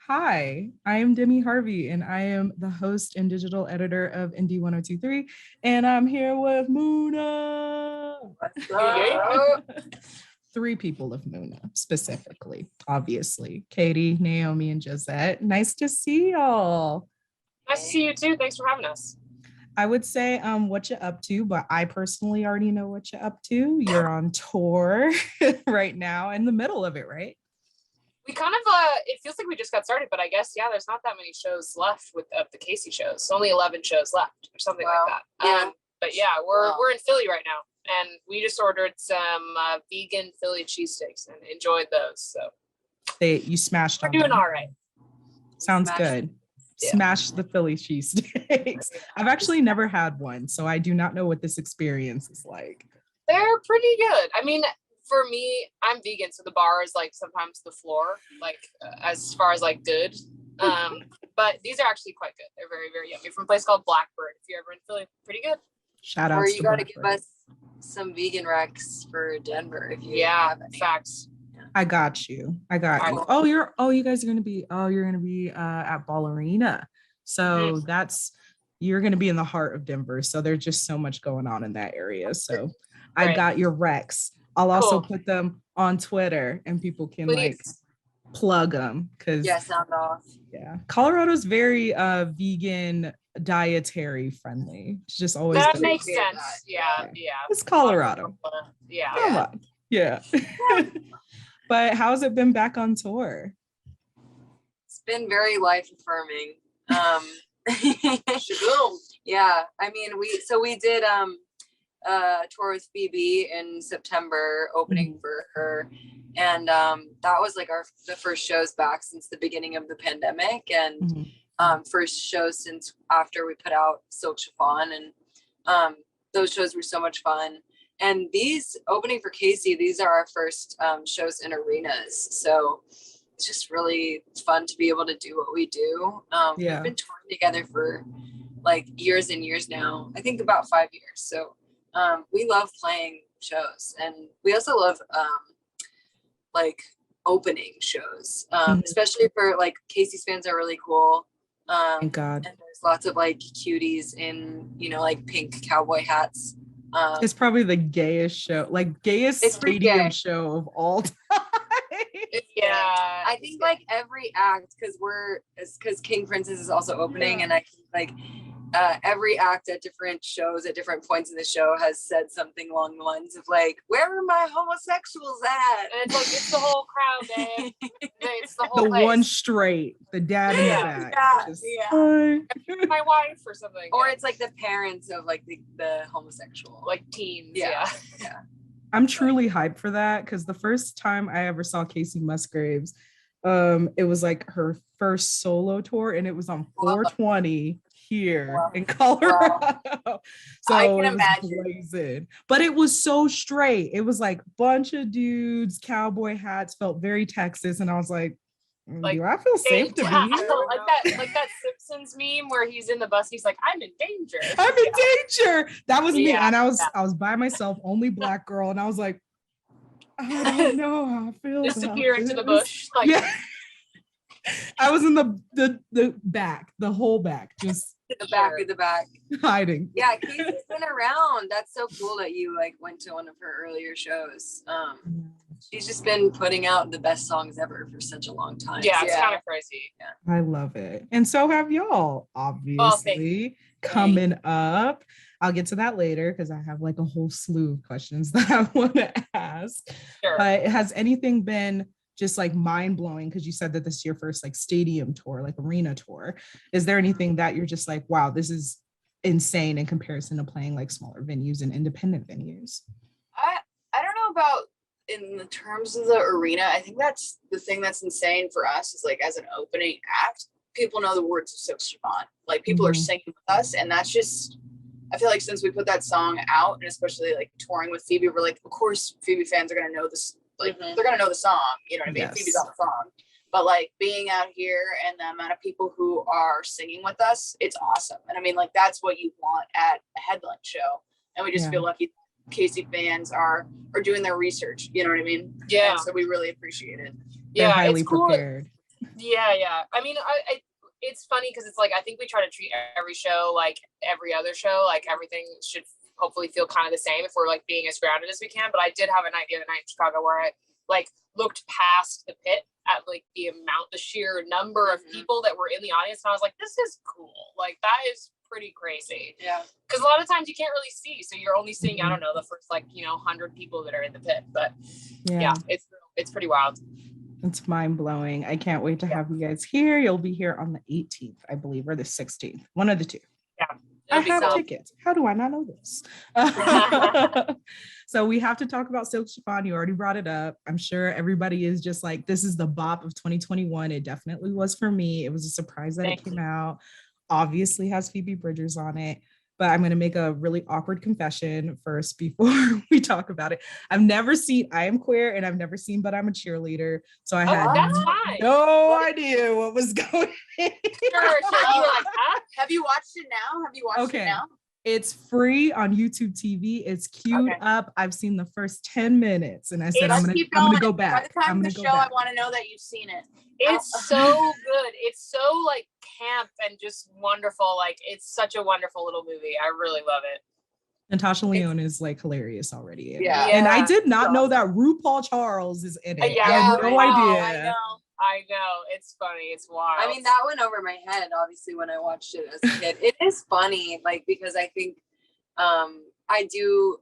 Hi, I am Demi Harvey, and I am the host and digital editor of Indie 1023. And I'm here with Muna. Three people of Muna, specifically, obviously. Katie, Naomi, and Josette. Nice to see y'all. Nice to see you too. Thanks for having us. I would say what you're up to, but I personally already know what you're up to. You're on tour right now, in the middle of it, right? We kind of it feels like we just got started, but I guess there's not that many shows left with the Casey shows. Only 11 shows left or something like that. Yeah. But yeah, we're in Philly right now, and we just ordered some vegan Philly cheesesteaks and enjoyed those. So You smashed we're on doing them. all right. Sounds good. Yeah. Smash the Philly cheesesteaks. I've actually never had one, so I do not know what this experience is like. They're pretty good. I mean, for me, I'm vegan, so the bar is like sometimes the floor, like as far as like good. But these are actually quite good. They're very, very yummy. From a place called Blackbird. If you're ever in Philly, pretty good. Shout out. Or you got to give us some vegan recs for Denver if you have any. Facts. I got you. You guys are gonna be at Ball Arena. So you're gonna be in the heart of Denver. So there's just so much going on in that area. So I got your recs. I'll also put them on Twitter and people can plug them because sound off. Yeah. Colorado's very vegan dietary friendly. It's just always that makes sense. Yeah. It's Colorado. Yeah. Yeah. But how's it been back on tour? It's been very life affirming. Yeah, I mean, we did a tour with Phoebe in September, opening for her, and that was like the first shows back since the beginning of the pandemic, and first shows since after we put out Silk Chiffon, and those shows were so much fun. And these opening for Casey, these are our first shows in arenas. So it's just really fun to be able to do what we do. We've been touring together for like years and years now. I think about 5 years. So we love playing shows. And we also love like opening shows, especially for like Casey's fans are really cool. Thank God. And there's lots of like cuties in, like pink cowboy hats. It's probably the gayest stadium show of all time. Yeah, I think like every act, because King Princess is also opening, and I think like every act at different shows at different points in the show has said something along the lines of like, "Where are my homosexuals at?" And it's like it's the whole crowd, man. It's the whole place. One straight, the dad in the back. My wife or something. Or it's like the parents of like the homosexual, like teens. Yeah. I'm truly hyped for that because the first time I ever saw Casey Musgraves, it was like her first solo tour, and it was on 420 here in Colorado. So I can imagine. Blazing. But it was so straight. It was like a bunch of dudes, cowboy hats, felt very Texas, and I was like, do I feel safe to be here? Like that Simpsons meme where he's in the bus, he's like, I'm in danger. That was me. And I was by myself, only Black girl, and I was like, I don't know how I feel. Disappear into the bush. I was in the back, the whole back, just the back hiding. Yeah, Casey's been around. That's so cool that you like went to one of her earlier shows. She's just been putting out the best songs ever for such a long time. Yeah, it's kind of crazy. Yeah. I love it. And so have y'all, obviously, coming up. I'll get to that later because I have like a whole slew of questions that I want to ask. Sure. But has anything been just like mind-blowing, because you said that this is your first like stadium tour, like arena tour? Is there anything that you're just like, wow, this is insane in comparison to playing like smaller venues and independent venues? I don't know about in the terms of the arena. I think that's the thing that's insane for us is like as an opening act, people know the words of Silk Chiffon. Like people are singing with us, and that's just, I feel like since we put that song out, and especially like touring with Phoebe, we're like, of course Phoebe fans are gonna know this, like they're gonna know the song, you know what I mean? Yes. Phoebe's on the song. But like being out here and the amount of people who are singing with us, it's awesome. And I mean, like that's what you want at a headline show. And we just feel lucky Casey fans are doing their research, you know what I mean? Yeah. And so we really appreciate it. They're highly it's cool. prepared. Yeah. I mean, it's funny because it's like I think we try to treat every show like every other show. Like everything should hopefully feel kind of the same if we're like being as grounded as we can. But I did have a night the other night in Chicago where I like looked past the pit at like the sheer number of people that were in the audience, and I was like, this is cool. Like that is pretty crazy. Yeah. Because a lot of times you can't really see, so you're only seeing I don't know the first 100 people that are in the pit. But yeah it's pretty wild. It's mind-blowing. I can't wait to have you guys here. You'll be here on the 18th, I believe, or the 16th, one of the two. Yeah, I have tickets. How do I not know this? So we have to talk about Silk Chiffon. You already brought it up. I'm sure everybody is just like, this is the bop of 2021. It definitely was for me. It was a surprise that it came out. Obviously has Phoebe Bridgers on it. But I'm going to make a really awkward confession first before we talk about it. I've never seen I Am Queer, and I've never seen But I'm a Cheerleader. So I had no idea what was going on. Sure. You were like, huh? Have you watched it now? It now? It's free on YouTube TV. It's queued up. I've seen the first 10 minutes, and I said, I'm gonna go back. By the time of the show, I want to know that you've seen it. It's so good. It's so like camp and just wonderful. Like it's such a wonderful little movie. I really love it. Natasha Lyonne is like hilarious already. Yeah. And I did not know that RuPaul Charles is in it. I had no idea. I know. It's funny. It's wild. I mean, that went over my head, obviously, when I watched it as a kid. It is funny, like, because I think I do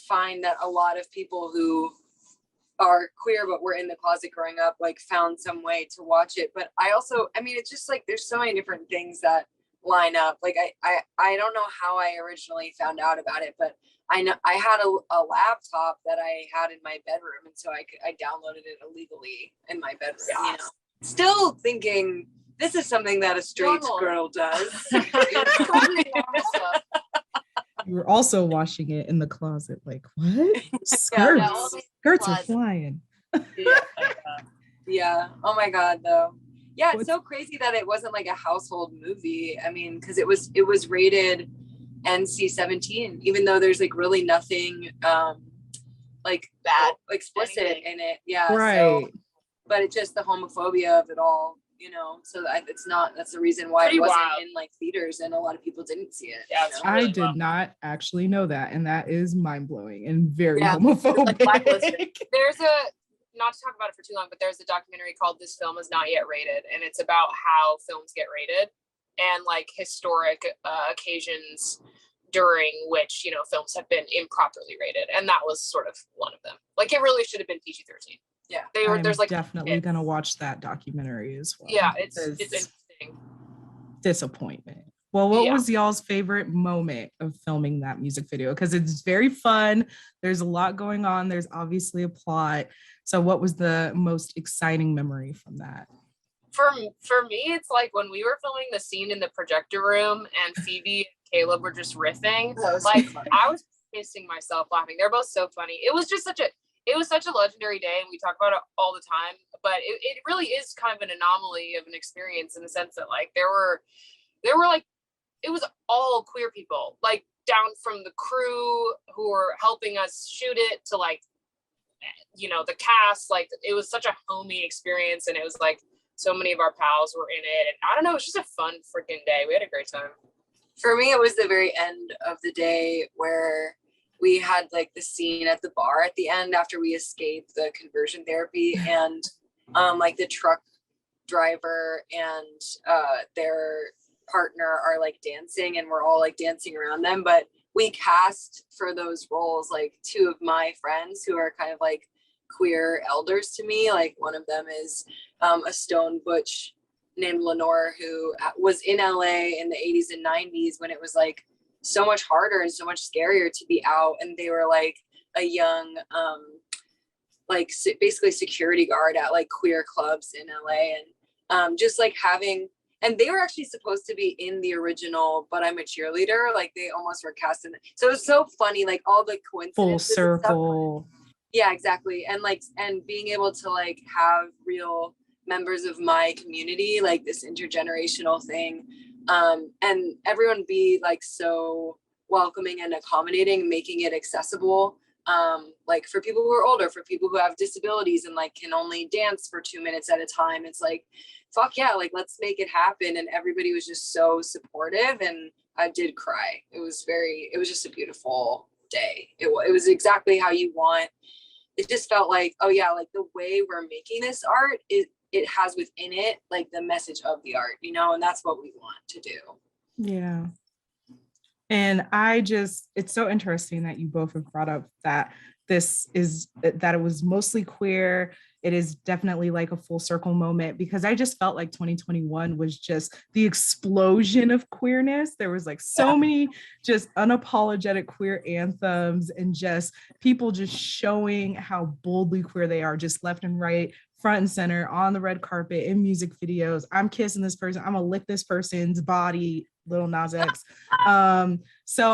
find that a lot of people who are queer but were in the closet growing up like found some way to watch it. But I also, I mean, it's just like there's so many different things that line up. Like I don't know how I originally found out about it, but I know I had a laptop that I had in my bedroom, and so I downloaded it illegally in my bedroom. You know, still thinking this is something that a straight girl does. You were also washing it in the closet. Like, what? Skirts. Skirts are flying. Yeah. Oh my God, though. Yeah, it's so crazy that it wasn't like a household movie. I mean, because it was rated NC-17, even though there's like really nothing like bad, explicit in it. Yeah. Right. So, but it's just the homophobia of it all. You know, so that's the reason why it wasn't in like theaters and a lot to people didn't see it. Yeah, really I did not actually know that, and that is mind-blowing and very homophobic. Like there's not to talk about it for too long, but there's a documentary called This Film Is Not Yet Rated, and it's about how films get rated and like historic occasions during which, you know, films have been improperly rated, and that was sort of one of them. Like it really should have been PG-13. Yeah, there's like definitely gonna watch that documentary as well. Yeah, it's interesting. Disappointment. Well, what was y'all's favorite moment of filming that music video? Because it's very fun. There's a lot going on. There's obviously a plot. So what was the most exciting memory from that? For me, it's like when we were filming the scene in the projector room and Phoebe and Caleb were just riffing. Like I was pissing myself laughing. They're both so funny. It was such a legendary day, and we talk about it all the time, but it really is kind of an anomaly of an experience in the sense that like there were like, it was all queer people, like down from the crew who were helping us shoot it to like, you know, the cast. Like it was such a homey experience, and it was like so many of our pals were in it, and I don't know, it was just a fun freaking day. We had a great time. For me, it was the very end of the day where we had like the scene at the bar at the end after we escaped the conversion therapy, and like the truck driver and their partner are like dancing, and we're all like dancing around them. But we cast for those roles like two of my friends who are kind of like queer elders to me. Like one of them is a stone butch named Lenore, who was in LA in the 80s and 90s when it was like so much harder and so much scarier to be out, and they were like a young like basically security guard at like queer clubs in LA, and just like having, and they were actually supposed to be in the original But I'm a Cheerleader, like they almost were cast in it. So it was so funny, like all the coincidences, full circle. Yeah, exactly. And like, and being able to like have real members of my community, like this intergenerational thing, and everyone be like so welcoming and accommodating, making it accessible. like for people who are older, for people who have disabilities and like can only dance for 2 minutes at a time. It's like, fuck yeah, like let's make it happen. And everybody was just so supportive, and I did cry. It was just a beautiful day. It was exactly how you want. It just felt like, oh yeah, like the way we're making this art, it has within it like the message of the art, you know, and that's what we want to do. Yeah. And it's so interesting that you both have brought up that that it was mostly queer. It is definitely like a full circle moment, because I just felt like 2021 was just the explosion of queerness. There was like so many just unapologetic queer anthems, and just people just showing how boldly queer they are, just left and right, front and center, on the red carpet, in music videos. I'm kissing this person, I'm gonna lick this person's body, Lil Nas X. So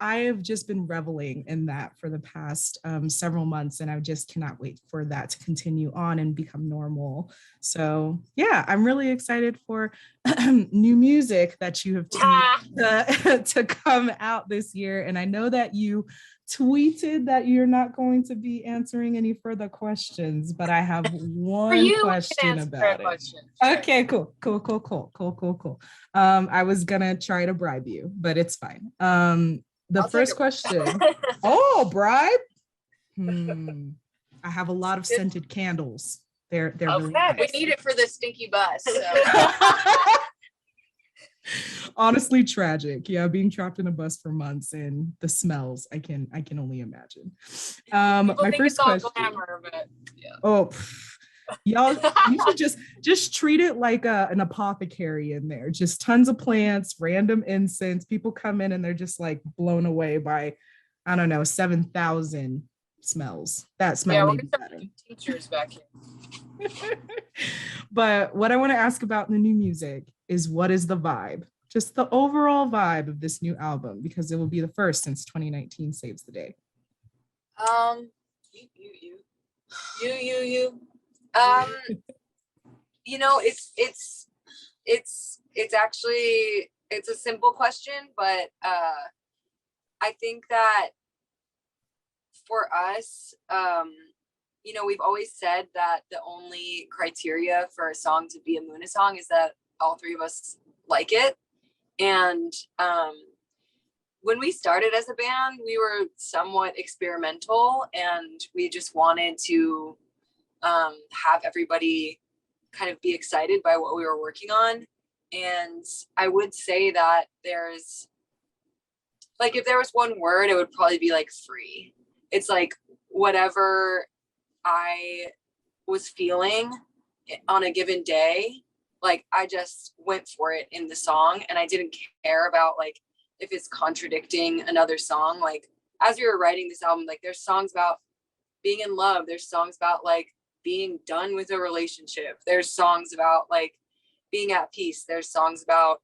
I have just been reveling in that for the past several months, and I just cannot wait for that to continue on and become normal. So yeah, I'm really excited for new music that you have to come out this year. And I know that you tweeted that you're not going to be answering any further questions, but I have one question about it. Sure. Okay, cool. I was gonna try to bribe you, but it's fine. The first question. Oh, bribe. I have a lot of scented candles. They're really nice. We need it for the stinky bus. So. Honestly, tragic. Yeah, being trapped in a bus for months and the smells, I can only imagine. My first question. Glamour, but yeah. Oh, y'all, you should just treat it like an apothecary in there. Just tons of plants, random incense. People come in and they're just like blown away by, I don't know, 7,000 smells. That smell may be better. Teachers back here. But what I want to ask about the new music is, what is the vibe? Just the overall vibe of this new album, because it will be the first since 2019 Saves the Day. You know, it's actually, it's a simple question, but I think that for us, you know, we've always said that the only criteria for a song to be a Muna song is that all three of us like it. And when we started as a band, we were somewhat experimental, and we just wanted to have everybody kind of be excited by what we were working on. And I would say that there's like, if there was one word, it would probably be like free. It's like whatever I was feeling on a given day, like I just went for it in the song, and I didn't care about like if it's contradicting another song. Like as we were writing this album, like there's songs about being in love, there's songs about like being done with a relationship, there's songs about like being at peace, there's songs about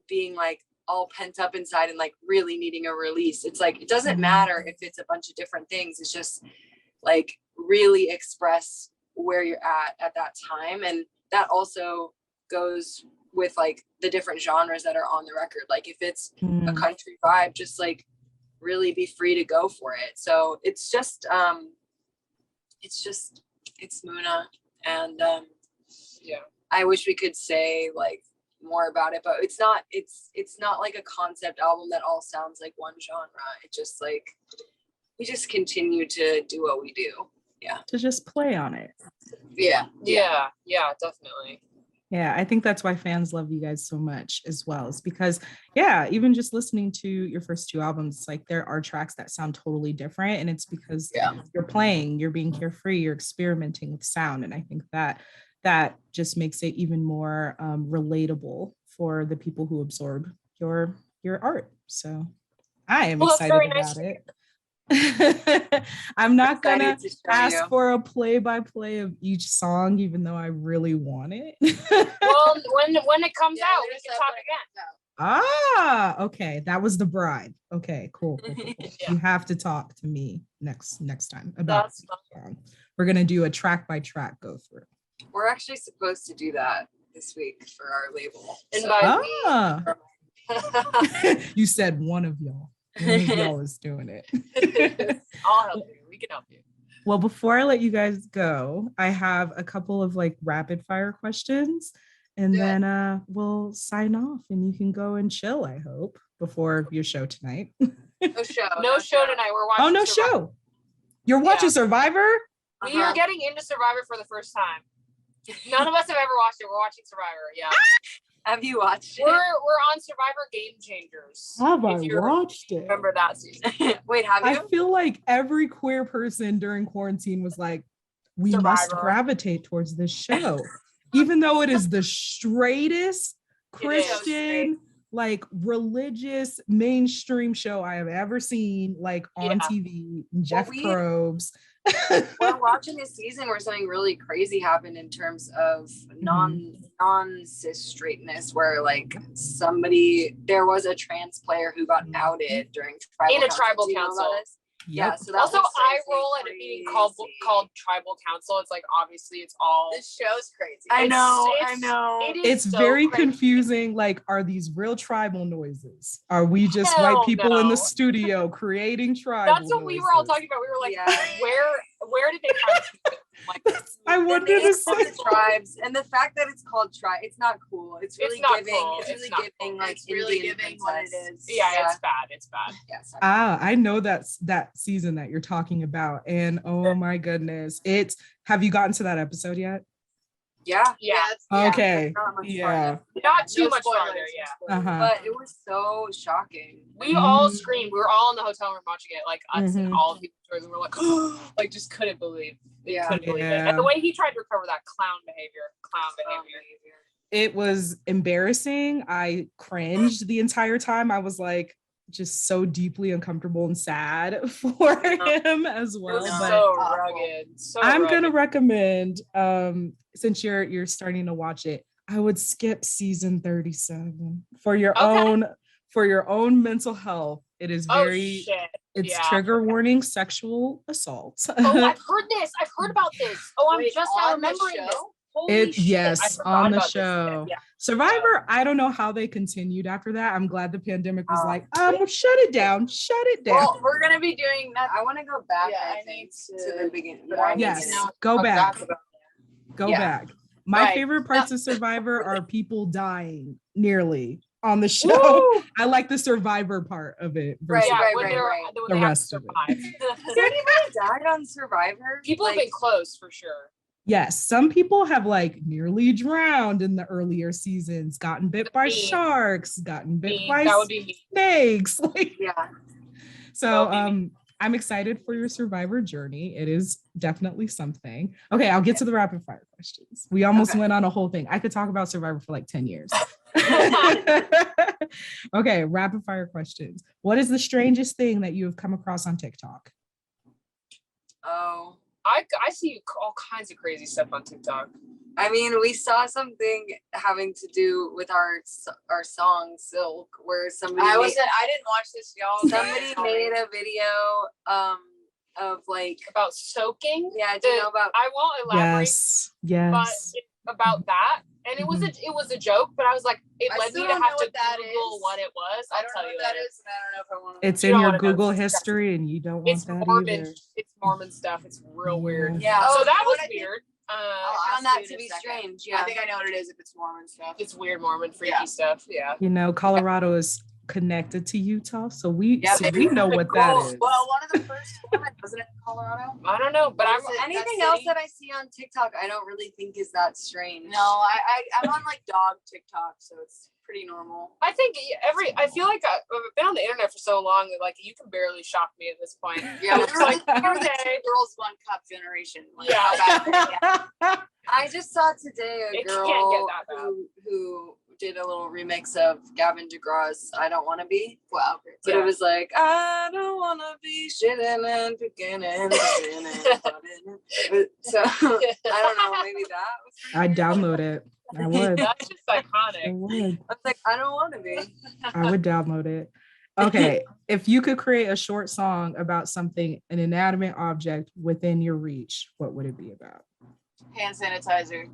being like all pent up inside and like really needing a release. It's like, it doesn't matter if it's a bunch of different things, it's just like really express where you're at that time. And that also goes with like the different genres that are on the record. Like if it's a country vibe, just like really be free to go for it. So it's just it's Muna. And yeah, I wish we could say like more about it, but it's not like a concept album that all sounds like one genre. It just like, we just continue to do what we do. Yeah, to just play on it. Yeah, definitely. Yeah, I think that's why fans love you guys so much as well. It's because, yeah, even just listening to your first two albums, like there are tracks that sound totally different, and it's because you're playing, you're being carefree, you're experimenting with sound, and I think that just makes it even more relatable for the people who absorb your art. So I am excited about it. I'm not gonna ask for a play-by-play of each song, even though I really want it. Well, when it comes out, we can talk again. Okay, that was the bribe. Okay, cool. Yeah. You have to talk to me next time about the song. We're gonna do a track-by-track go through. We're actually supposed to do that this week for our label. And by me. You said one of y'all. One of y'all is doing it. I'll help you. We can help you. Well, before I let you guys go, I have a couple of like rapid fire questions, and then we'll sign off and you can go and chill, I hope, before your show tonight. No show. No show tonight. We're watching. Oh, no Survivor. show. You're watching Survivor? We are getting into Survivor for the first time. None of us have ever watched it. We're watching Survivor. Yeah. Have you watched it? We're on Survivor Game Changers. Have I If you watched it? Remember that season? Wait, have I you? feel like every queer person during quarantine was like, we must Survivor. gravitate towards this show. Even though it is the straightest Christian, like religious mainstream show I have ever seen, like on TV. Jeff Probst. We're watching a season where something really crazy happened in terms of non-cis straightness, where like there was a trans player who got outed during tribal council. Yeah, so that also was I roll at a meeting called Tribal Council. It's like obviously it's all This show's crazy. I know. It is It's so very crazy. confusing. Like, are these real tribal noises? Are we just Hell white people in the no. studio creating tribal That's what we were all noises? talking about. We were like, Yeah. where did they find this? Like, I The wanted name to of say the tribes and the fact that it's called tribe, it's not cool. It's really not giving. cool. It's It's really not giving cool. like It's really Indian giving what it princess. is. yeah, it's bad. It's bad. Yeah, sorry. I know that's that season that you're talking about, and oh my goodness, have you gotten to that episode yet? Yeah. Yeah. Okay, Not much yeah, Not too No much spoilers, farther, yeah. uh-huh. But it was so shocking. We all Mhm. screamed. We were all in the hotel room watching it, like us and Mhm. all of the tours, and we're like, like just couldn't believe. Yeah. Couldn't believe it. Yeah. And the way he tried to recover that clown behavior. It was embarrassing. I cringed the entire time. I was like just so deeply uncomfortable and sad for him as It well. was But so awful. rugged. So I'm rugged. gonna recommend, since you're starting to watch it, I would skip season 37 for your own mental health. It is Oh very shit. it's Yeah. trigger warning sexual assault. Oh, I've heard this. I've heard about this. Oh, I'm Wait, just now on the remembering this. show? Holy It shit. I yes, forgot on the about this. show. Yeah. Survivor, I don't know how they continued after that. I'm glad the pandemic was like, shut it down. Well, we're gonna be doing that. I want to go back. Yeah, I I think need to to- the beginning. but I need Yes, to know go back. Go Yeah. back. My Right. favorite parts of Survivor are people dying nearly on the show. Woo! I like the Survivor part of it. Right, versus Yeah, right, when right, they're right. when The they have rest to of it. survive. Has anybody died on Survivor? People have Like, been close for sure. Yes, some people have like nearly drowned in the earlier seasons, gotten bit by Me. sharks, gotten bit Me, by that would be me. snakes. Like, Yeah. so That would be me. I'm excited for your Survivor journey. It is definitely something. Okay, I'll get to the rapid fire questions. We almost Okay. went on a whole thing. I could talk about Survivor for like 10 years. Okay, rapid fire questions. What is the strangest thing that you have come across on TikTok? Oh. I see all kinds of crazy stuff on TikTok. I mean, we saw something having to do with our song Silk, where somebody I made, didn't watch this, y'all. somebody made a video of like, About soaking. yeah, do you know about I won't elaborate, Yes, but yes. about that. And it was a joke, but I was like, it I led still me to don't have know to what that Google is. what it was. I I'll don't tell know you what that later. is, and I don't know if I want It's You in don't your wanna know. Google history and you don't want It's that Mormon. either. It's Mormon stuff. It's real weird. Yeah. So Oh, that you know was what I think? weird. I found that to be strange. Yeah. I think I know what it is if it's Mormon stuff. It's weird Mormon freaky Yeah. stuff. Yeah. You know, Colorado is connected to Utah, so we Yeah, we know what that is. Well, one of the first women wasn't it in Colorado? I don't know, but I'm What is it? Anything that else city? that I see on TikTok, I don't really think is that strange. No, I'm on like dog TikTok, so it's pretty normal. I think I feel like I've been on the internet for so long that like you can barely shock me at this point. Yeah, we It's were like, like, we were the okay. two girls, one cup generation. Like, Yeah. how bad- I just saw today a It can't girl get that bad. who did a little remix of Gavin DeGraw's "I Don't Want to Be," Wow. but Yeah. it was like, "I don't want to be shitting and picking and putting." So I don't know, maybe that was. I'd download it. I would. That's just I iconic. would. I was like, I don't want to be. I would download it. Okay, if you could create a short song about something, an inanimate object within your reach, what would it be about? Hand sanitizer.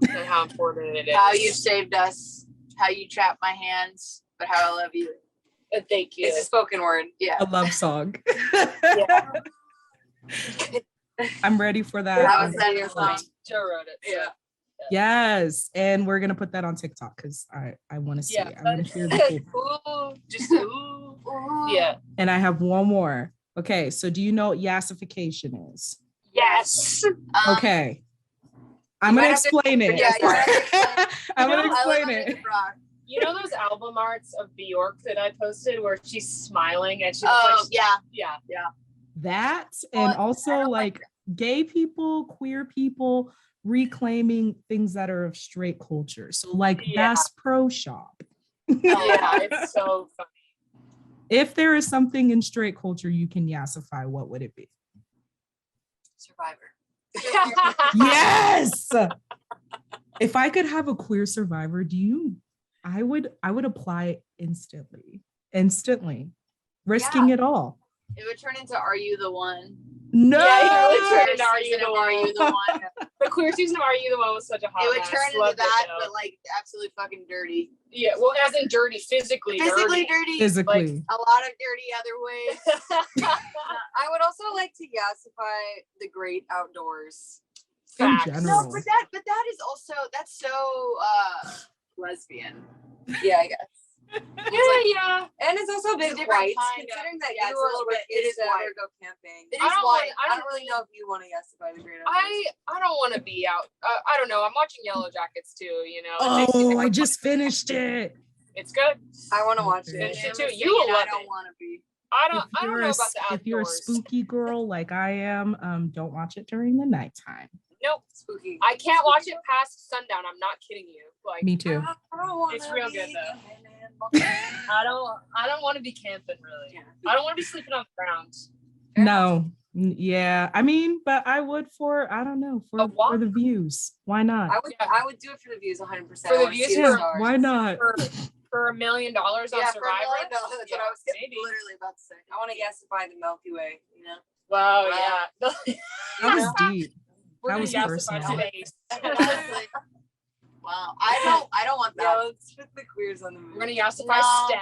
And how important it is. How you saved us. How you trapped my hands, but how I love you. Thank you. It's a spoken word. Yeah. A love song. Yeah. I'm ready for that. That was your song. Joe wrote it. So. Yeah. Yes, and we're gonna put that on TikTok because I want to see Yeah. it. I want to hear the full. Ooh, just ooh. Yeah. And I have one more. Okay, so do you know what yassification is? Yes. Okay, I'm might gonna have to- explain it. yeah, you have to explain I'm gonna You know, explain it. You know those album arts of Bjork that I posted where she's smiling and she's Oh, like, yeah. yeah. That and Well, also I don't like gay people, queer people reclaiming things that are of straight culture. So like Yeah. Bass Pro Shop. Yeah, it's so funny. If there is something in straight culture you can yassify, what would it be? Survivor. Yes. If I could have a queer survivor, I would apply instantly, risking it all. It would turn into Are You the One? No. Yeah, you would turn First into Are You season the of Are You the One? The queer season of Are You the One was such a hot It would mess. turn into Loved it, that, though. but like absolutely fucking dirty. Yeah, well, as in dirty, physically Physically dirty. dirty. Physically. A lot of dirty other ways. I would also like to yassify the great outdoors. In Facts. general. No, but that is also that's so lesbian. Yeah, I guess. Yeah. And it's also a bit It's a different white, kind of- considering that yeah, you it's a were little with bit- it is kids that white. go camping. It I is don't white. want- I don't really know if you want to yassify the great outdoors. I don't want to be out. I don't know. I'm watching Yellow Jackets too. You know. It makes me Oh, think I of- just finished it. It's good. I want to watch Okay. it. Finish it too. I'm You will saying love I don't it. want to be. I If don't you're know about the outdoors. if you're a spooky girl like I am, don't watch it during the nighttime. Nope. Spooky. I can't watch it past sundown. I'm not kidding you. Like Me too. It's real good, though. I don't want to be camping really. Yeah. I don't want to be sleeping on the ground. No. Yeah. I mean, but I would I don't know, A walk? for the views. Why not? I would do it for the views 100%. For the I wanna views, see Yeah, stars. why not? For $1 million on Yeah, for Survivor. $1 million, that's what I was maybe. literally about to say. I want to yassify the Milky Way, you know? Wow, Wow. yeah. That was deep. We're That gonna was yassify personal. space. Honestly. Wow. I don't want Yeah, that. let's put the queers on the moon. We're gonna yassify No. STEM.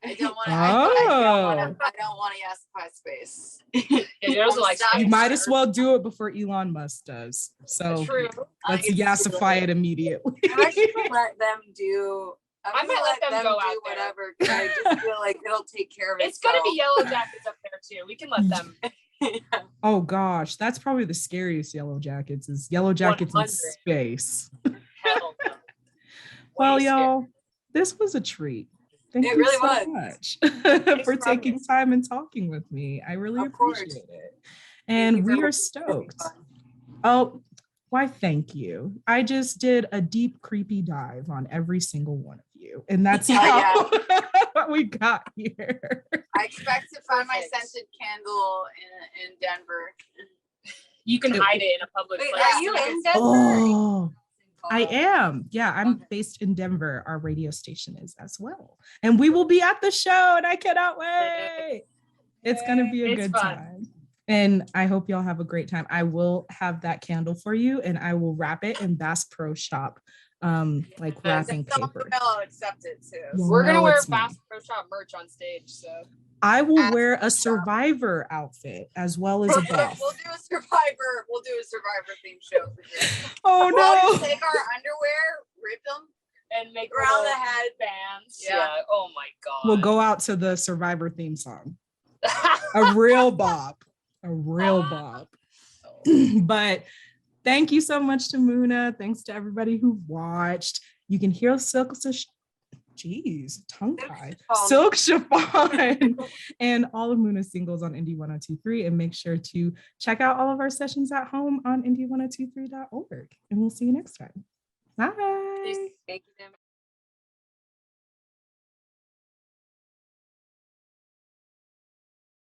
I don't want to. Oh. I don't want to yassify space. Yeah, those are like Stop. You might as well do it before Elon Musk does. So True. let's I get yassify it immediately. I'm actually gonna let them do. I might let them go out do there. whatever because I just feel like it'll take care of It's itself. gonna be Yellow Jackets up there too. We can let them. Oh gosh, that's probably the scariest Yellow Jackets is Yellow Jackets in 100. space. Hell no. Well, Way scared. y'all, this was a treat. Thank It you really so was. much for for taking having us. time and talking with me. I really Of course. appreciate it. Thank you And for we are listening. stoked. Oh, why thank you. I just did a deep, creepy dive on every single one of you. And that's how we got here. I expect to find my Perfect. scented candle in Denver. You can hide it in a public Wait, place. are you in Denver? Oh, I Oh. am. Yeah, I'm based in Denver. Our radio station is as well. And we will be at the show and I cannot wait. It's going to be a It's good fun. time. And I hope y'all have a great time. I will have that candle for you and I will wrap it in Bass Pro Shop, like wrapping paper. I'll accept it too. You'll We're gonna know wear it's me. Bass Pro Shop merch on stage, so I will Bass wear Pro a Shop. Survivor outfit as well as a buff. We'll do a Survivor. We'll do a Survivor themed show for sure. Oh We'll just no. take our underwear, rip them. and make Around little the head. bands. Yeah. Yeah. Oh my god. We'll go out to the Survivor theme song. A real bop. A real bop. But thank you so much to Muna. Thanks to everybody who watched. You can hear tongue tie. Silk Chiffon and all of Muna's singles on Indie 1023. And make sure to check out all of our sessions at home on indie1023.org. And we'll see you next time. Bye. Thank you, Tim.